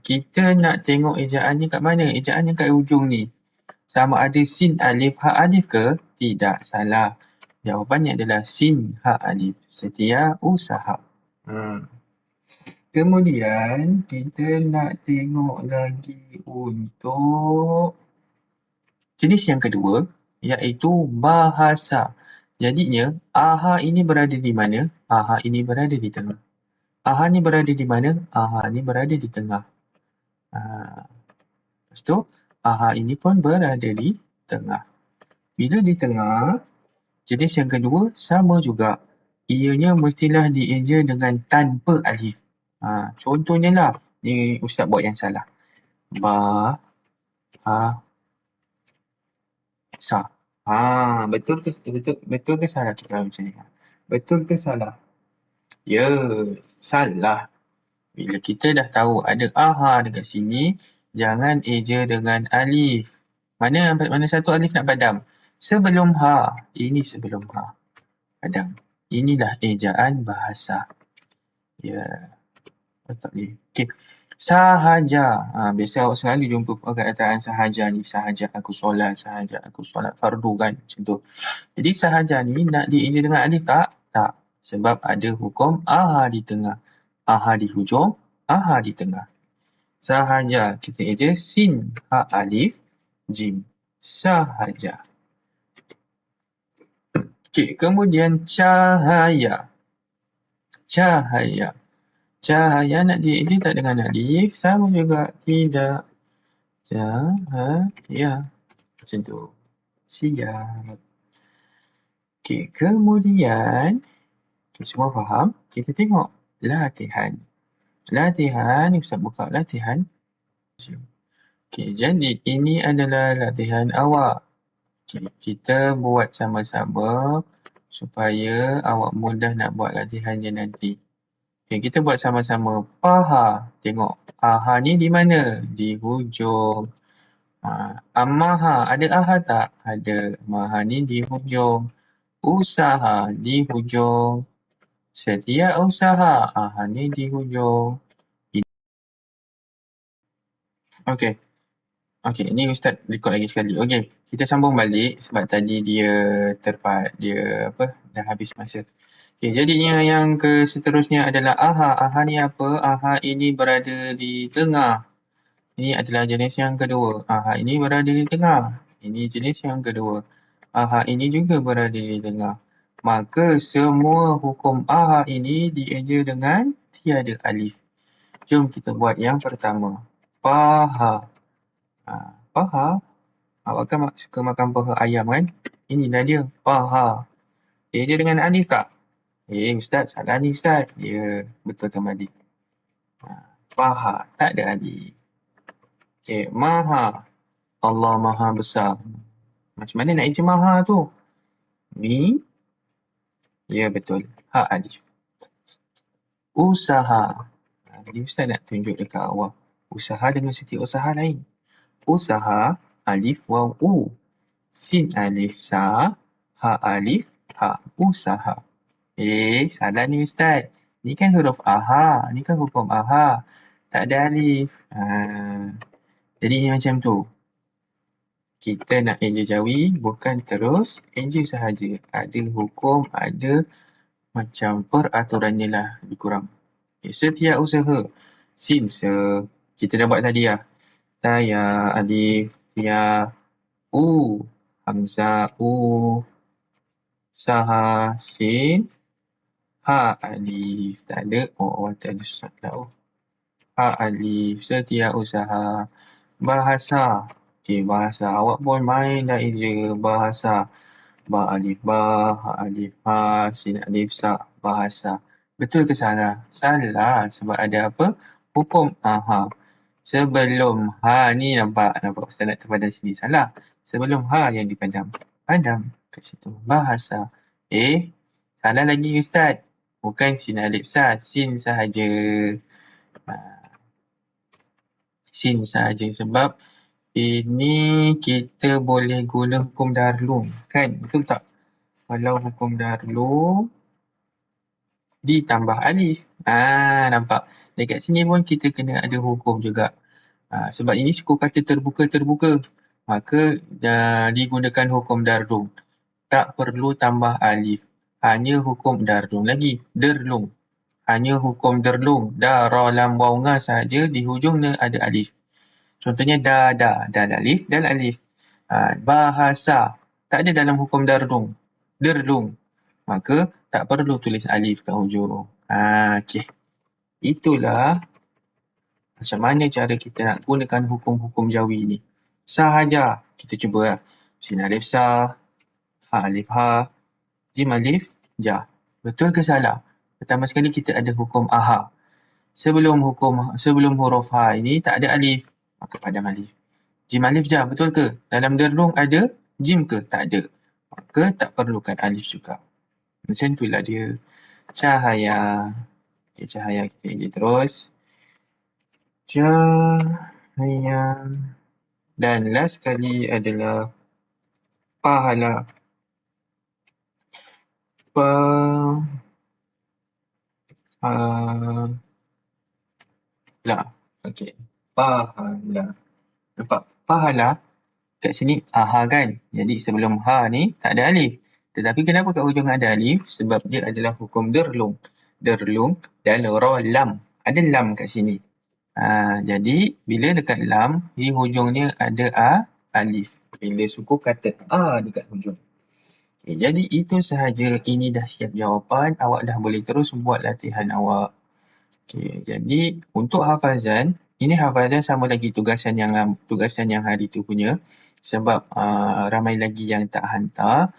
Kita nak tengok ejaan ni kat mana? Ejaan yang kat hujung ni. Sama ada sin, alif, ha, alif ke? Tidak, salah. Jawapannya adalah sin, ha, alif. Setia, usaha. Kemudian, kita nak tengok lagi untuk jenis yang kedua, iaitu bahasa. Jadinya, aha ini berada di mana? Aha ini berada di tengah. Aha ni berada di mana? Aha ni berada di tengah. Lepas tu, aha ini pun berada di tengah. Bila di tengah, jenis yang kedua sama juga. Ianya mestilah dieja dengan tanpa alif. Contohnya lah, ni Ustaz buat yang salah. Sa. Betul ke salah kita macam ni? Betul ke salah? Ya, salah. Bila kita dah tahu ada aha dekat sini, jangan eja dengan alif. Mana satu alif nak padam? Sebelum ha. Ini sebelum ha. Padam. Inilah ejaan bahasa. Ya. Tak boleh. Okey. Sahaja. Biasa awak selalu jumpa perkataan sahaja ni. Sahaja aku solat fardu kan. Macam tu. Jadi sahaja ni nak dieja dengan alif tak? Tak. Sebab ada hukum aha di tengah. Aha di hujung, aha di tengah. Sahaja. Kita eja sin, ha, alif, jim. Sahaja. Okey, kemudian cahaya. Cahaya. Cahaya nak dieja tak dengan alif? Sama juga. Tidak. Cahaya. Macam tu. Siap. Okey, kemudian semua faham? Kita tengok latihan. Latihan, Ustaz buka latihan. Okey, jadi ini adalah latihan awak. Okay, kita buat sama-sama supaya awak mudah nak buat latihannya nanti. Okay, kita buat sama-sama. Paha. Tengok. Aha ni di mana? Di hujung. Amaha. Ada aha tak? Ada. Maha ni di hujung. Usaha di hujung. Setia usaha. Aha ni di hujung. Okey. Okey, ni Ustaz record lagi sekali. Okey, kita sambung balik sebab tadi dia dah habis masa. Okey, jadinya yang seterusnya adalah aha. Aha ni apa? Aha ini berada di tengah. Ini adalah jenis yang kedua. Aha ini berada di tengah. Ini jenis yang kedua. Aha ini juga berada di tengah. Maka semua hukum aha ini dieja dengan tiada alif. Jom kita buat yang pertama. Paha. Paha. Awak kan suka makan paha ayam kan? Inilah dia. Paha. Dia dengan alif tak? Ustaz, salah ni Ustaz. Ya, betul kembali. Paha. Tak ada alif. Okey, maha. Allah maha besar. Macam mana nak eja maha tu? Mi. Ya, betul. Ha alif. Usaha. Jadi Ustaz nak tunjuk dekat awak. Usaha dengan setiap usaha lain. Usaha, alif, waw, u. Sin, alif, sa. Ha, alif, ha. Usaha. Salah ni Ustaz. Ni kan huruf aha. Ni kan hukum aha. Tak ada alif. Jadi ni macam tu. Kita nak eja jawi, bukan terus eja sahaja. Ada hukum, ada macam peraturannya lah lebih kurang. Setiap usaha. Sin, se. Kita dah buat tadi lah. Taya, alif, ya, u, hamzah, u, saha, sin, ha, alif. Tak ada. Tak ada salah. Ha, alif. Setiap usaha. Bahasa. Okey, bahasa. Awak pun main dah je bahasa. Ba alif ba, ha alif ha, sin alif sa, bahasa. Betul ke salah? Salah sebab ada apa? Hukum aha. Sebelum ha ni nampak Ustaz nak terpadam sini. Salah. Sebelum ha yang dipadam. Padam kat situ. Bahasa. Salah lagi Ustaz. Bukan sin alif sa, sin sahaja. Sin sahaja sebab ini kita boleh guna hukum darlum, kan? Betul tak? Kalau hukum darlum ditambah alif. Nampak? Dekat sini pun kita kena ada hukum juga. Sebab ini suku kata terbuka-terbuka. Maka digunakan hukum darlum. Tak perlu tambah alif. Hanya hukum darlum lagi. Derlum. Hanya hukum derlum. Dara lam waw nga sahaja di hujungnya ada alif. Contohnya dal alif, dal alif. Bahasa tak ada dalam hukum derlum. Maka tak perlu tulis alif kat hujung. Okey. Itulah macam mana cara kita nak gunakan hukum-hukum jawi ni. Sahaja kita cuba. Sin alif sa, ha alif ha, jim alif ja. Betul ke salah? Pertama sekali kita ada hukum aha. Sebelum huruf ha ini tak ada alif. Maka padam alif. Jim alif ja, betul ke? Dalam derlung ada jim ke? Tak ada. Maka tak perlukan alif juga. Macam itulah dia. Cahaya. Okay, cahaya kita pergi terus. Cahaya. Dan last sekali adalah pahala. Okey. Pahala. Nampak? Pahala kat sini aha kan? Jadi sebelum ha ni tak ada alif. Tetapi kenapa kat hujung ada alif? Sebab dia adalah hukum derlung. Derlung dan ra lam. Ada lam kat sini. Jadi bila dekat lam, di hujungnya ada alif. Bila suku kata a dekat hujung. Okay, jadi itu sahaja. Ini dah siap jawapan. Awak dah boleh terus buat latihan awak. Okay, jadi untuk hafazan, ini hafazan sama lagi tugasan yang hari tu punya. Sebab ramai lagi yang tak hantar.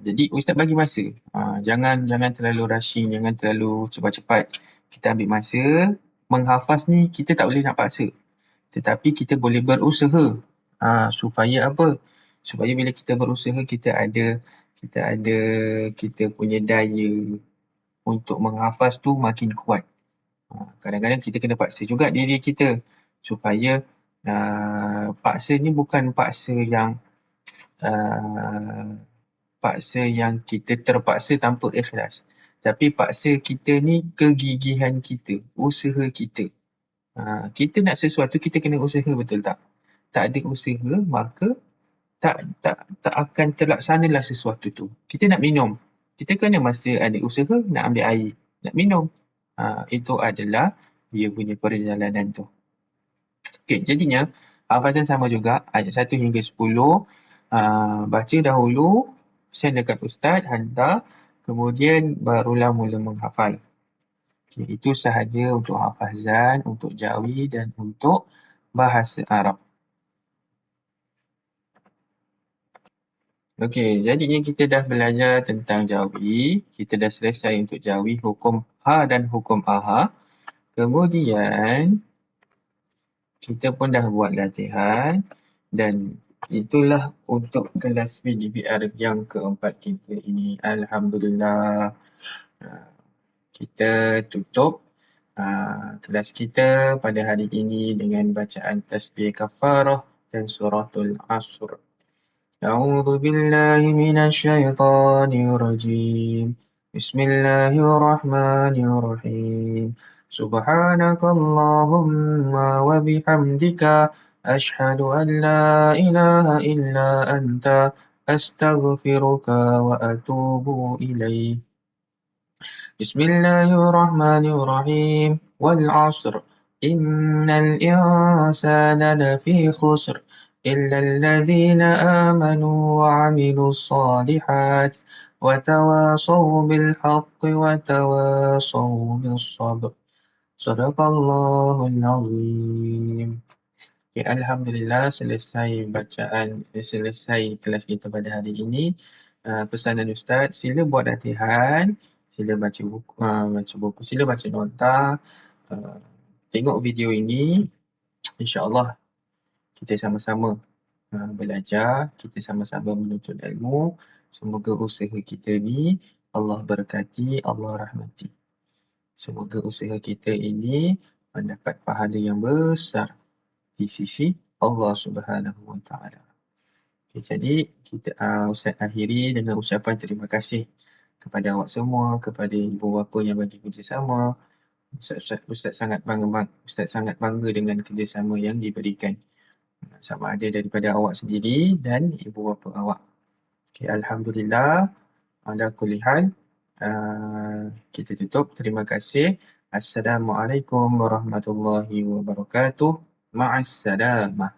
Jadi Ustaz bagi masa. Jangan terlalu rushing, jangan terlalu cepat-cepat. Kita ambil masa. Menghafaz ni kita tak boleh nak paksa. Tetapi kita boleh berusaha. Supaya apa? Supaya bila kita berusaha kita punya daya untuk menghafaz tu makin kuat. Kadang-kadang kita kena paksa juga diri kita supaya paksa ni bukan paksa yang kita terpaksa tanpa ikhlas. Tapi paksa kita ni kegigihan kita, usaha kita. Kita nak sesuatu kita kena usaha, betul tak? Tak ada usaha maka tak akan terlaksanalah sesuatu tu. Kita nak minum, kita kena masa ada usaha nak ambil air, nak minum. Itu adalah dia punya perjalanan tu. Okey, jadinya hafazan sama juga ayat 1 hingga 10. Baca dahulu, send dekat Ustaz, hantar, kemudian barulah mula menghafal. Okey, itu sahaja untuk hafazan, untuk jawi dan untuk bahasa Arab. Okey, jadinya kita dah belajar tentang jawi. Kita dah selesai untuk jawi hukum ha dan hukum aha. Kemudian kita pun dah buat latihan dan itulah untuk kelas PGPR yang keempat kita ini. Alhamdulillah. Kita tutup kelas kita pada hari ini dengan bacaan tasbih kafarah dan suratul Asr. أعوذ بالله من الشيطان الرجيم بسم الله الرحمن الرحيم سبحانك اللهم وبحمدك أشهد أن لا إله إلا أنت أستغفرك وأتوب إليك بسم الله الرحمن الرحيم والعصر إن الإنسان لفي خسر إلا الذين آمنوا وعملوا الصالحات وتواصوا بالحق وتواصوا بالصبر صدق الله العظيم. Okay, Alhamdulillah selesai kelas kita pada hari ini. Pesanan Ustaz, sila buat latihan, sila baca buku, sila baca nota, tengok video ini. InsyaAllah kita sama-sama belajar, kita sama-sama menuntut ilmu. Semoga usaha kita ni Allah berkati, Allah rahmati. Semoga usaha kita ini mendapat pahala yang besar di sisi Allah Subhanahu Wa Taala. Okay, jadi kita Ustaz akhiri dengan ucapan terima kasih kepada awak semua, kepada ibu bapa yang bagi kerjasama. Ustaz sangat bangga dengan kerjasama yang diberikan, sama ada daripada awak sendiri dan ibu bapa awak. Okay, Alhamdulillah. Ala kulli hal, kita tutup. Terima kasih. Assalamualaikum warahmatullahi wabarakatuh. Ma'assalamah.